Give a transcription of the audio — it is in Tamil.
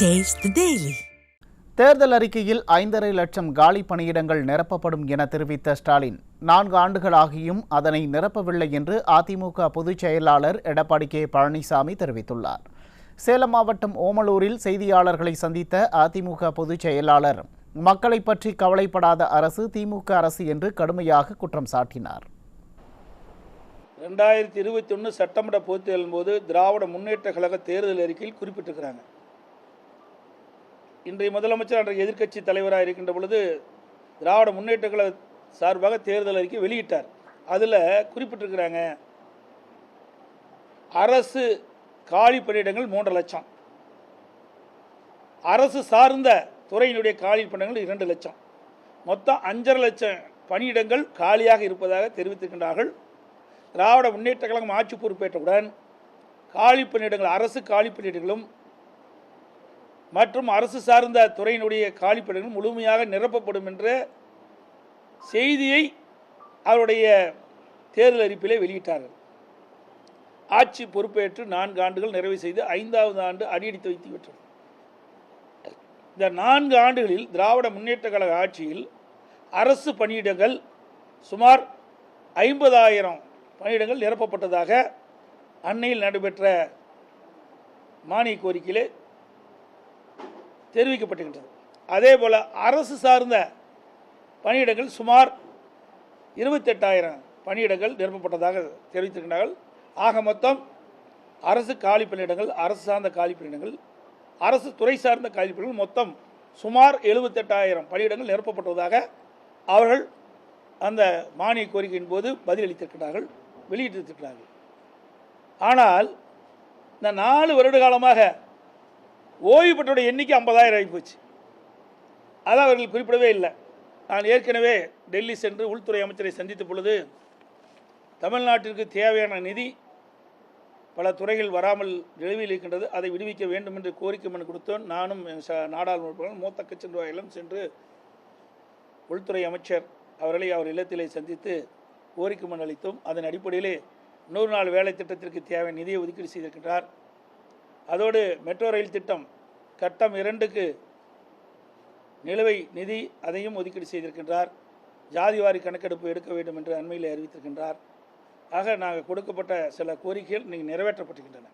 Taste the Daily. தேர்தல் அறிக்கையில் 5.5 லட்சம் காலி பணியிடங்கள் நிரப்பப்படும் என தெரிவித்த ஸ்டாலின் 4 ஆண்டுகளாகியும் அதனை நிரப்பவில்லை என்று அதிமுக பொதுச் செயலாளர் எடப்பாடி கே பழனிசாமி தெரிவித்துள்ளார். சேலம் மாவட்டம் ஓமலூரில் செய்தியாளர்களை சந்தித்த அதிமுக பொதுச் செயலாளர் மக்களை பற்றி கவலைப்படாத அரசு திமுக அரசு என்று கடுமையாக குற்றம் சாட்டினார். 2021 சட்டமன்ற பொதுத் தேர்தலின் போது திராவிட முன்னேற்ற கழக தேர்தல் அறிக்கையில் குறிப்பிட்டிருக்கிறாங்க. இன்றைய முதலமைச்சர் அன்றைய எதிர்க்கட்சி தலைவராக இருக்கின்ற பொழுது திராவிட முன்னேற்ற கழக சார்பாக தேர்தல் அறிக்கை வெளியிட்டார். அதில் குறிப்பிட்டிருக்கிறாங்க, அரசு காலி பணியிடங்கள் 3 லட்சம், அரசு சார்ந்த துறையினுடைய காலி பணியிடங்கள் 2 லட்சம், மொத்தம் 5.5 லட்சம் பணியிடங்கள் காலியாக இருப்பதாக தெரிவித்திருக்கின்றார்கள். திராவிட முன்னேற்ற கழகம் ஆட்சி பொறுப்பேற்றவுடன் காலி பணியிடங்கள், அரசு காலி பணியிடங்களும் மற்றும் அரசு சார்ந்த துறையினுடைய காலி பணியிடங்களும் முழுமையாக நிரப்பப்படும் என்ற செய்தியை அவருடைய தேர்தல் அறிக்கையிலே வெளியிட்டார்கள். ஆட்சி பொறுப்பேற்று 4 ஆண்டுகள் நிறைவு செய்து 5வது ஆண்டு அடியெடுத்து வைத்து விட்டது. இந்த 4 ஆண்டுகளில் திராவிட முன்னேற்ற கழக ஆட்சியில் அரசு பணியிடங்கள் சுமார் 50,000 பணியிடங்கள் நிரப்பப்பட்டதாக அண்மையில் நடைபெற்ற மானிய கோரிக்கையிலே தெரிவிக்கப்பட்டிருக்கின்றது. அதே போல் அரசு சார்ந்த பணியிடங்கள் சுமார் 28,000 பணியிடங்கள் நிரப்பப்பட்டதாக தெரிவித்திருக்கிறார்கள். ஆக மொத்தம் அரசு காலி பணியிடங்கள், அரசு சார்ந்த காலி பணியிடங்கள், அரசு துறை சார்ந்த காலி பணியிடங்கள் மொத்தம் சுமார் 78,000 பணியிடங்கள் நிரப்பப்பட்டதாக அவர்கள் அந்த மானிய கோரிக்கையின் போது பதிலளித்திருக்கிறார்கள், வெளியிட்டிருக்கிறார்கள். ஆனால் இந்த 4 வருட காலமாக ஓய்வு பெற்றோட எண்ணிக்கை 50,000 ஆகிப்போச்சு. அதை அவர்கள் குறிப்பிடவே இல்லை. நான் ஏற்கனவே டெல்லி சென்று உள்துறை அமைச்சரை சந்தித்த பொழுது தமிழ்நாட்டிற்கு தேவையான நிதி பல துறைகள் வராமல் நிலுவையில் இருக்கின்றது, அதை விடுவிக்க வேண்டும் என்று கோரிக்கை மனு கொடுத்தோம். நானும் நாடாளுமன்ற மூத்த கட்சி நிர்வாகிகளும் சென்று உள்துறை அமைச்சர் அவர்களை அவர் இல்லத்திலே சந்தித்து கோரிக்கை மனு அளித்தோம். அதன் அடிப்படையிலே 100 நாள் வேலை திட்டத்திற்கு தேவையான நிதியை ஒதுக்கீடு செய்திருக்கின்றார். அதோடு மெட்ரோ ரயில் திட்டம் கட்டம் 2க்கு நிலுவை நிதி அதையும் ஒதுக்கீடு செய்திருக்கின்றார். ஜாதிவாரி கணக்கெடுப்பு எடுக்க வேண்டும் என்று அண்மையில் அறிவித்திருக்கின்றார். ஆக நாங்கள் கொடுக்கப்பட்ட சில கோரிக்கைகள் இன்றைக்கு நிறைவேற்றப்பட்டிருக்கின்றன.